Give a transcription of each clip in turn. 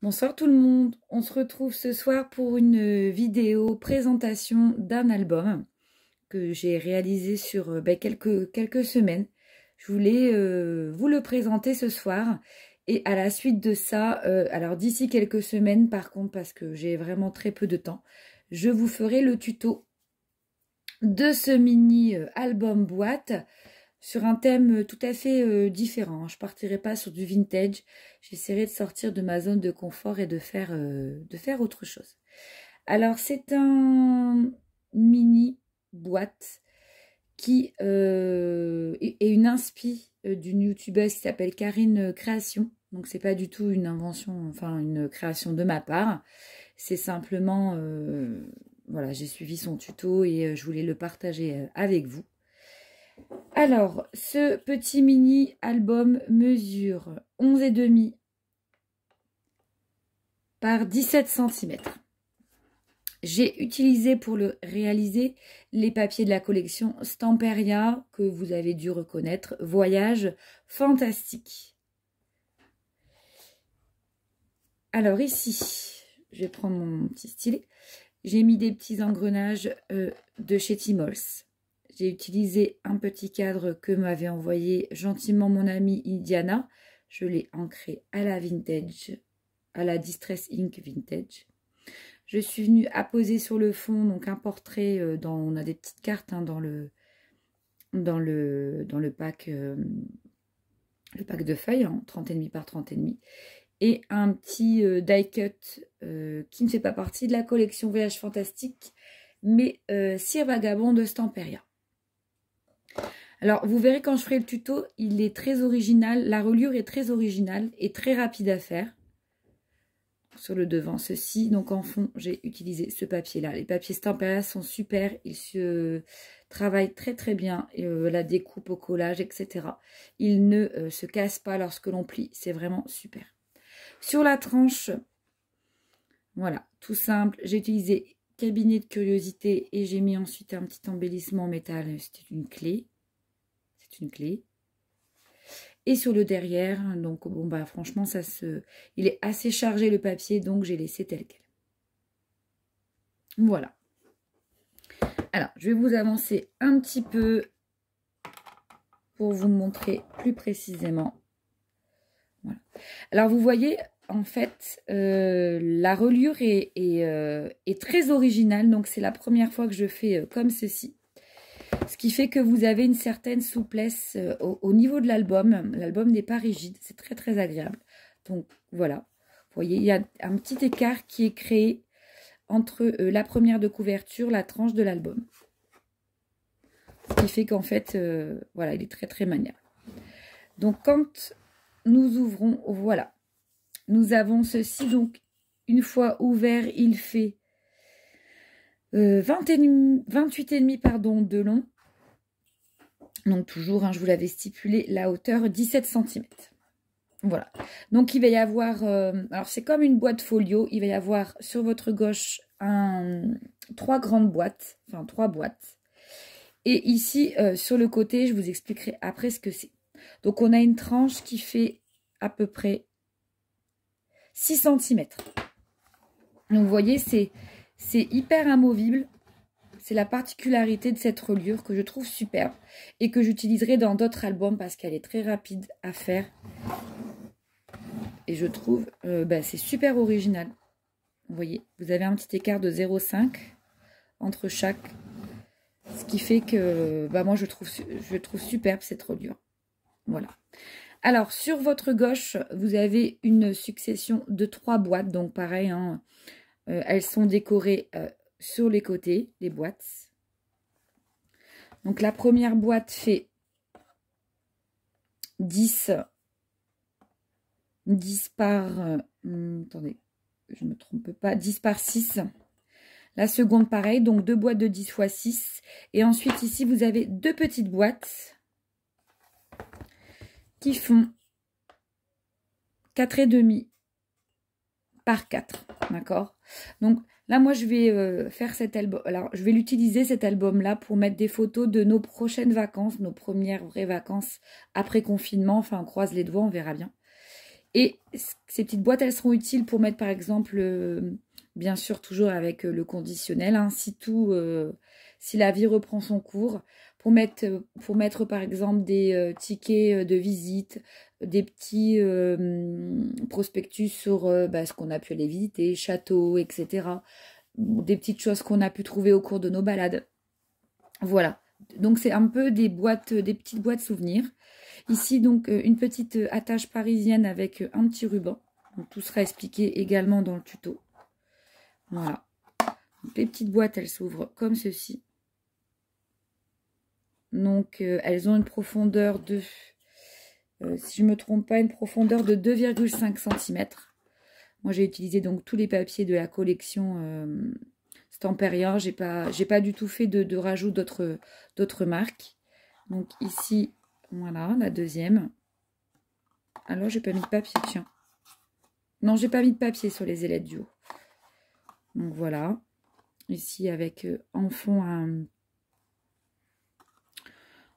Bonsoir tout le monde, on se retrouve ce soir pour une vidéo présentation d'un album que j'ai réalisé sur quelques semaines. Je voulais vous le présenter ce soir et à la suite de ça, alors d'ici quelques semaines par contre parce que j'ai vraiment très peu de temps, je vous ferai le tuto de ce mini album boîte sur un thème tout à fait différent. Je partirai pas sur du vintage. J'essaierai de sortir de ma zone de confort et de faire autre chose. Alors, c'est un mini boîte qui est une inspi d'une youtubeuse qui s'appelle Karine Création. Donc, c'est pas du tout une invention, enfin une création de ma part. C'est simplement, voilà, j'ai suivi son tuto et je voulais le partager avec vous. Alors, ce petit mini album mesure 11,5 par 17 cm. J'ai utilisé pour le réaliser les papiers de la collection Stamperia que vous avez dû reconnaître, Voyage Fantastique. Alors ici, je vais prendre mon petit stylet. J'ai mis des petits engrenages de chez Timols. J'ai utilisé un petit cadre que m'avait envoyé gentiment mon amie Indiana. Je l'ai ancré à la vintage, à la Distress Ink Vintage. Je suis venue apposer sur le fond donc un portrait. On a des petites cartes hein, dans le pack, le pack de feuilles, hein, 30,5 par 30,5. Et un petit die cut qui ne fait pas partie de la collection Voyage Fantastique, mais Cire Vagabond de Stamperia. Alors, vous verrez quand je ferai le tuto, il est très original. La reliure est très originale et très rapide à faire. Sur le devant, ceci. Donc, en fond, j'ai utilisé ce papier-là. Les papiers Stamperia sont super. Ils se travaillent très, très bien. Et, la découpe au collage, etc. Ils ne se cassent pas lorsque l'on plie. C'est vraiment super. Sur la tranche, voilà, tout simple. J'ai utilisé cabinet de curiosité et j'ai mis ensuite un petit embellissement en métal. C'était une clé. Une clé. Et sur le derrière, donc bon bah franchement il est assez chargé le papier, donc j'ai laissé tel quel. Voilà. Alors, je vais vous avancer un petit peu pour vous montrer plus précisément. Voilà. Alors, vous voyez, en fait, la reliure est très originale, donc c'est la première fois que je fais comme ceci. Ce qui fait que vous avez une certaine souplesse au niveau de l'album. L'album n'est pas rigide, c'est très très agréable. Donc voilà, vous voyez, il y a un petit écart qui est créé entre la première de couverture, la tranche de l'album. Ce qui fait qu'en fait, voilà, il est très très maniable. Donc quand nous ouvrons, voilà, nous avons ceci. Donc une fois ouvert, il fait 28,5 pardon, de long. Donc toujours, hein, je vous l'avais stipulé, la hauteur 17 cm. Voilà. Donc il va y avoir, alors c'est comme une boîte folio, il va y avoir sur votre gauche trois grandes boîtes, enfin 3 boîtes. Et ici, sur le côté, je vous expliquerai après ce que c'est. Donc on a une tranche qui fait à peu près 6 cm. Donc vous voyez, c'est hyper amovible. C'est la particularité de cette reliure que je trouve superbe et que j'utiliserai dans d'autres albums parce qu'elle est très rapide à faire. Et je trouve, c'est super original. Vous voyez, vous avez un petit écart de 0,5 entre chaque. Ce qui fait que, moi, je trouve superbe cette reliure. Voilà. Alors, sur votre gauche, vous avez une succession de 3 boîtes. Donc, pareil, hein, elles sont décorées sur les côtés, les boîtes. Donc, la première boîte fait 10 par... attendez, je ne me trompe pas. 10 par 6. La seconde, pareil. Donc, 2 boîtes de 10 x 6. Et ensuite, ici, vous avez 2 petites boîtes qui font 4,5 par 4. D'accord? Donc, là, moi, je vais faire cet album. Alors, je vais l'utiliser, cet album-là, pour mettre des photos de nos prochaines vacances, nos premières vraies vacances après confinement. Enfin, on croise les doigts, on verra bien. Et ces petites boîtes, elles seront utiles pour mettre par exemple, bien sûr toujours avec le conditionnel, hein, si la vie reprend son cours, pour mettre par exemple des tickets de visite, des petits prospectus sur ce qu'on a pu aller visiter, châteaux, etc. Des petites choses qu'on a pu trouver au cours de nos balades. Voilà. Donc c'est un peu des petites boîtes souvenirs. Ici donc une petite attache parisienne avec un petit ruban. Donc, tout sera expliqué également dans le tuto. Voilà. Donc, les petites boîtes, elles s'ouvrent comme ceci. Donc elles ont une profondeur de, si je ne me trompe pas, une profondeur de 2,5 cm. Moi j'ai utilisé donc tous les papiers de la collection Stampéria. J'ai pas du tout fait de rajout d'autres marques. Donc ici, voilà, la deuxième. Alors j'ai pas mis de papier, tiens. Non, j'ai pas mis de papier sur les ailettes du haut. Donc voilà. Ici avec en fond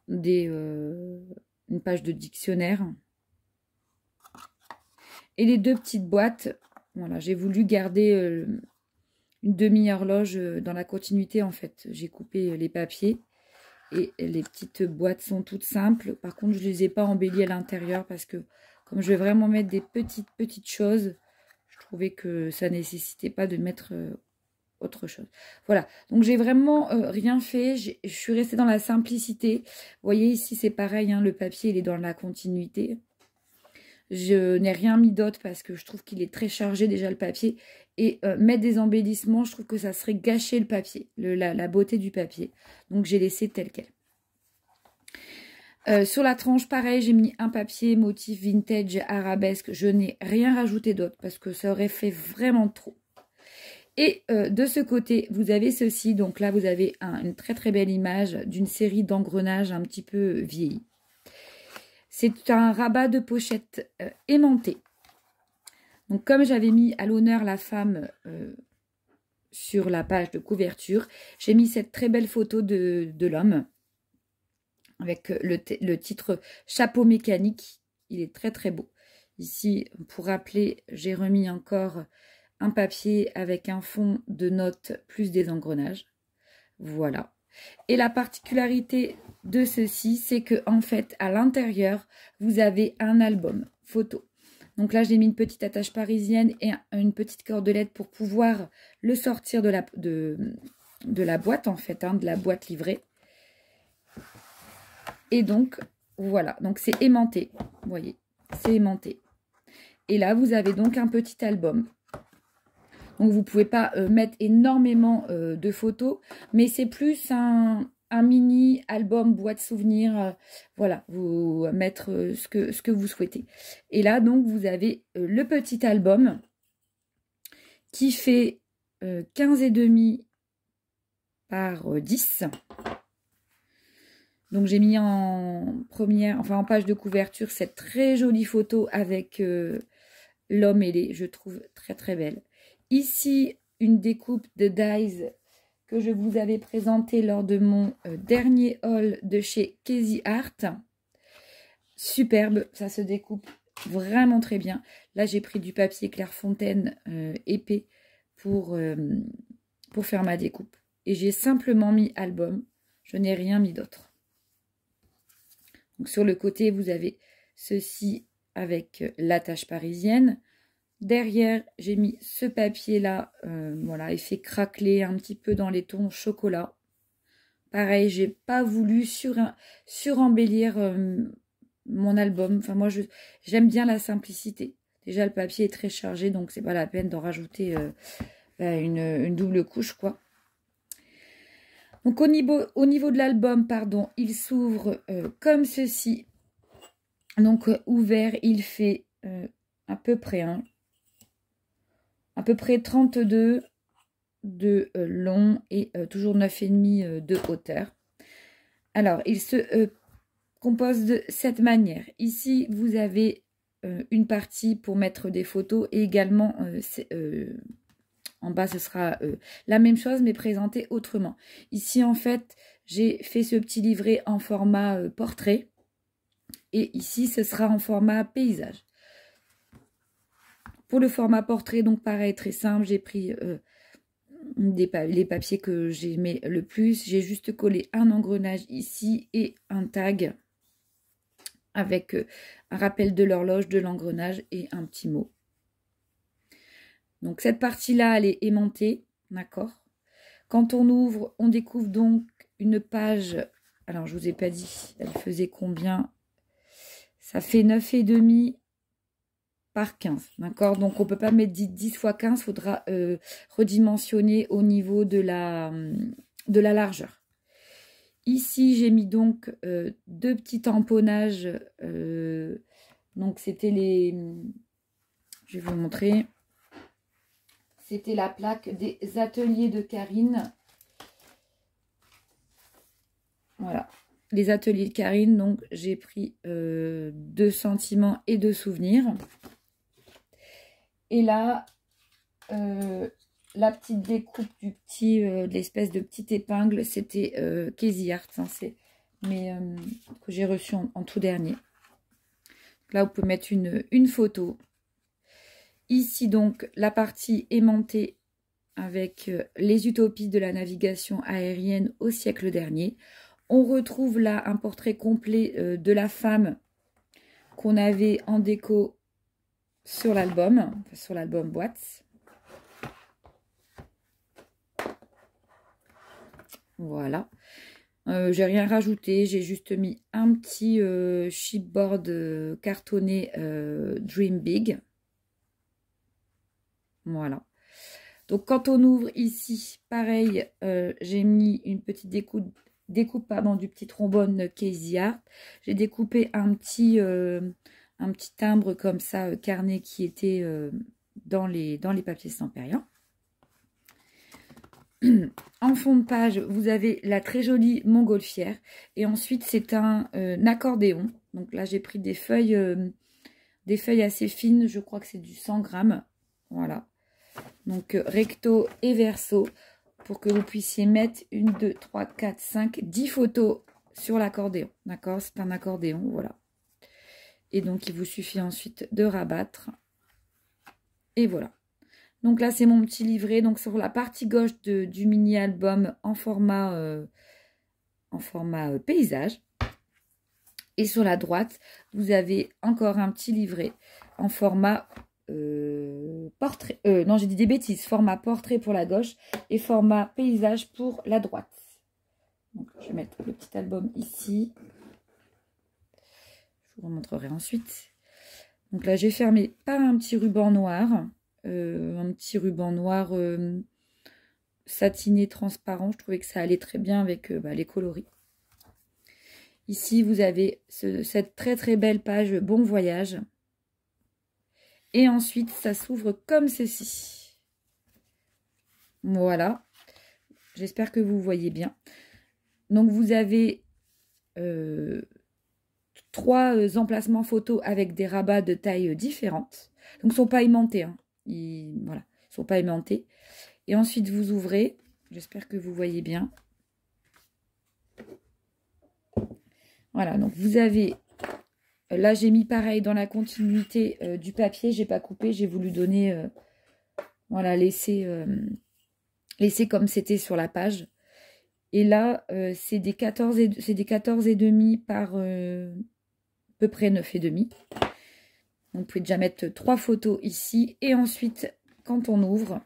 une page de dictionnaire. Et les deux petites boîtes, voilà, j'ai voulu garder une demi-horloge dans la continuité en fait. J'ai coupé les papiers et les petites boîtes sont toutes simples. Par contre, je ne les ai pas embellies à l'intérieur parce que comme je vais vraiment mettre des petites choses, je trouvais que ça nécessitait pas de mettre autre chose. Voilà, donc j'ai vraiment rien fait. Je suis restée dans la simplicité. Vous voyez ici, c'est pareil, hein, le papier, il est dans la continuité. Je n'ai rien mis d'autre parce que je trouve qu'il est très chargé déjà le papier. Et mettre des embellissements, je trouve que ça serait gâcher le papier, la beauté du papier. Donc j'ai laissé tel quel. Sur la tranche, pareil, j'ai mis un papier motif vintage arabesque. Je n'ai rien rajouté d'autre parce que ça aurait fait vraiment trop. Et de ce côté, vous avez ceci. Donc là, vous avez une très très belle image d'une série d'engrenages un petit peu vieillis. C'est un rabat de pochette aimanté. Donc comme j'avais mis à l'honneur la femme sur la page de couverture, j'ai mis cette très belle photo de l'homme avec le titre « Chapeau mécanique ». Il est très très beau. Ici, pour rappeler, j'ai remis encore un papier avec un fond de notes plus des engrenages. Voilà. Et la particularité de ceci, c'est que en fait, à l'intérieur, vous avez un album photo. Donc là, j'ai mis une petite attache parisienne et une petite cordelette pour pouvoir le sortir de la boîte, en fait, hein, de la boîte livrée. Et donc, voilà. Donc, c'est aimanté. Vous voyez, c'est aimanté. Et là, vous avez donc un petit album. Donc, vous ne pouvez pas mettre énormément de photos, mais c'est plus un mini album boîte souvenir. Voilà, vous mettre ce que vous souhaitez. Et là, donc, vous avez le petit album qui fait 15,5 par 10. Donc, j'ai mis en page de couverture cette très jolie photo avec l'homme ailé. Je trouve très, très belle. Ici, une découpe de dies que je vous avais présentée lors de mon dernier haul de chez Casey Art. Superbe, ça se découpe vraiment très bien. Là, j'ai pris du papier Clairefontaine épais pour faire ma découpe. Et j'ai simplement mis album, je n'ai rien mis d'autre. Donc sur le côté, vous avez ceci avec l'attache parisienne. Derrière, j'ai mis ce papier-là, voilà, effet craquelé un petit peu dans les tons chocolat. Pareil, j'ai pas voulu surembellir mon album. Enfin, moi, j'aime bien la simplicité. Déjà, le papier est très chargé, donc c'est pas la peine d'en rajouter une double couche, quoi. Donc, au niveau de l'album, pardon, il s'ouvre comme ceci. Donc, ouvert, il fait à peu près 32 de long et toujours 9,5 de hauteur. Alors, il se compose de cette manière. Ici, vous avez une partie pour mettre des photos et également en bas, ce sera la même chose mais présenté autrement. Ici, en fait, j'ai fait ce petit livret en format portrait et ici, ce sera en format paysage. Pour le format portrait, donc pareil, très simple, j'ai pris les papiers que j'aimais le plus. J'ai juste collé un engrenage ici et un tag avec un rappel de l'horloge, de l'engrenage et un petit mot. Donc cette partie-là, elle est aimantée, d'accord? Quand on ouvre, on découvre donc une page. Alors, je ne vous ai pas dit, elle faisait combien? Ça fait 9,5 par 15, d'accord? Donc, on ne peut pas mettre 10 x 15, il faudra redimensionner au niveau de la largeur. Ici, j'ai mis donc deux petits tamponnages. Donc, c'était les... Je vais vous montrer. C'était la plaque des ateliers de Karine. Voilà. Les ateliers de Karine, donc j'ai pris 2 sentiments et 2 souvenirs. Et là, la petite découpe du petit, de l'espèce de petite épingle, c'était Casey Art, hein, c'est mais que j'ai reçu en tout dernier. Là, vous pouvez mettre une photo. Ici, donc, la partie aimantée avec les utopies de la navigation aérienne au siècle dernier. On retrouve là un portrait complet de la femme qu'on avait en déco sur l'album boîte. Voilà. J'ai rien rajouté, j'ai juste mis un petit chipboard cartonné Dream Big. Voilà. Donc quand on ouvre ici, pareil, j'ai mis une petite découpe du petit trombone Casey Art. J'ai découpé un petit timbre comme ça, carnet qui était dans les papiers Stamperian. En fond de page, vous avez la très jolie montgolfière. Et ensuite, c'est un accordéon. Donc là, j'ai pris des feuilles assez fines. Je crois que c'est du 100 grammes. Voilà. Donc recto et verso. Pour que vous puissiez mettre 1, 2, 3, 4, 5, 10 photos sur l'accordéon. D'accord? C'est un accordéon. Voilà. Et donc, il vous suffit ensuite de rabattre. Et voilà. Donc là, c'est mon petit livret. Donc sur la partie gauche du mini-album en format paysage. Et sur la droite, vous avez encore un petit livret en format portrait. Non, j'ai dit des bêtises. Format portrait pour la gauche et format paysage pour la droite. Donc je vais mettre le petit album ici. Je vous remontrerai ensuite. Donc là, j'ai fermé par un petit ruban noir. Satiné transparent. Je trouvais que ça allait très bien avec les coloris. Ici, vous avez cette très très belle page Bon Voyage. Et ensuite, ça s'ouvre comme ceci. Voilà. J'espère que vous voyez bien. Donc, vous avez 3 emplacements photos avec des rabats de tailles différentes. Donc, ils ne sont pas aimantés. Hein. Voilà, ils ne sont pas aimantés. Et ensuite, vous ouvrez. J'espère que vous voyez bien. Voilà, donc vous avez... Là, j'ai mis pareil dans la continuité du papier. J'ai pas coupé, j'ai voulu donner... voilà, laisser comme c'était sur la page. Et là, c'est des 14,5 par à peu près 9,5. Donc, vous pouvez déjà mettre 3 photos ici. Et ensuite, quand on ouvre,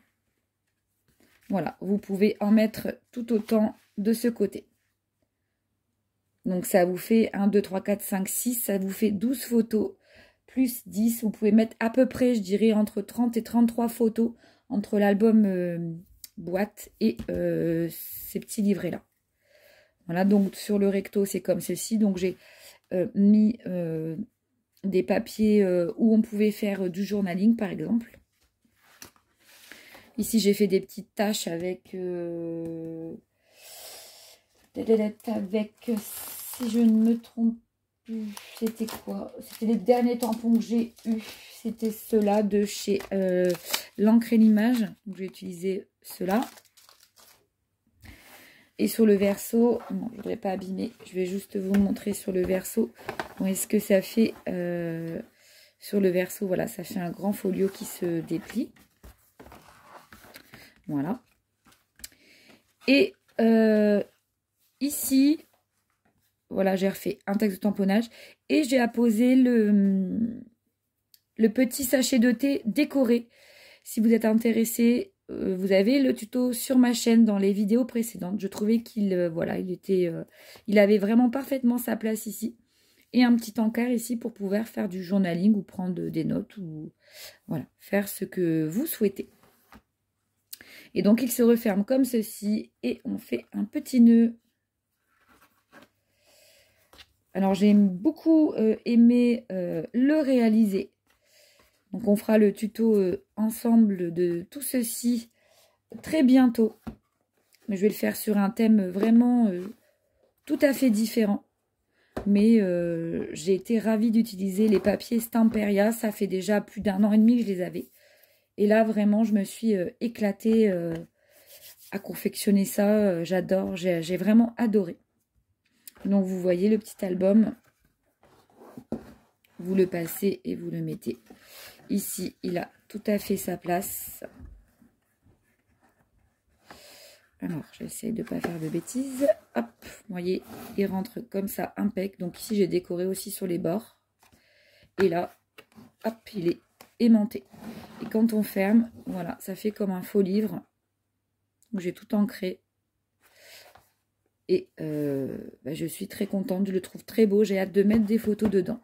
voilà, vous pouvez en mettre tout autant de ce côté. Donc, ça vous fait 1, 2, 3, 4, 5, 6. Ça vous fait 12 photos plus 10. Vous pouvez mettre à peu près, je dirais, entre 30 et 33 photos entre l'album boîte et ces petits livrets-là. Voilà, donc sur le recto, c'est comme ceci. Donc, j'ai mis des papiers où on pouvait faire du journaling, par exemple. Ici, j'ai fait des petites taches avec... si je ne me trompe plus, c'était quoi? C'était les derniers tampons que j'ai eu. C'était ceux-là de chez l'encre et l'image. Donc, j'ai utilisé ceux-là. Et sur le verso, non, je ne voudrais pas abîmer. Je vais juste vous montrer sur le verso. Bon, est-ce que ça fait sur le verso. Voilà, ça fait un grand folio qui se déplie. Voilà. Et ici, voilà, j'ai refait un texte de tamponnage et j'ai apposé le petit sachet de thé décoré. Si vous êtes intéressé, vous avez le tuto sur ma chaîne dans les vidéos précédentes. Je trouvais qu'il voilà, il avait vraiment parfaitement sa place ici. Et un petit encart ici pour pouvoir faire du journaling ou prendre des notes ou voilà, faire ce que vous souhaitez. Et donc il se referme comme ceci et on fait un petit nœud. Alors j'ai beaucoup aimé le réaliser. Donc on fera le tuto ensemble de tout ceci très bientôt. Mais je vais le faire sur un thème vraiment tout à fait différent. Mais j'ai été ravie d'utiliser les papiers Stamperia. Ça fait déjà plus d'1 an et demi que je les avais. Et là vraiment je me suis éclatée à confectionner ça. J'adore, j'ai vraiment adoré. Donc vous voyez le petit album. Vous le passez et vous le mettez. Ici, il a tout à fait sa place. Alors, j'essaie de ne pas faire de bêtises. Hop, vous voyez, il rentre comme ça, impec. Donc ici, j'ai décoré aussi sur les bords. Et là, hop, il est aimanté. Et quand on ferme, voilà, ça fait comme un faux livre. Donc j'ai tout ancré. Et je suis très contente, je le trouve très beau. J'ai hâte de mettre des photos dedans.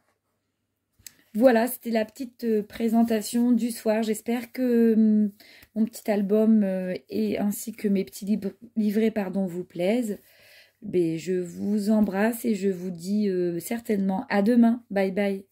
Voilà, c'était la petite présentation du soir. J'espère que mon petit album et ainsi que mes petits livrets vous plaisent. Je vous embrasse et je vous dis certainement à demain. Bye bye.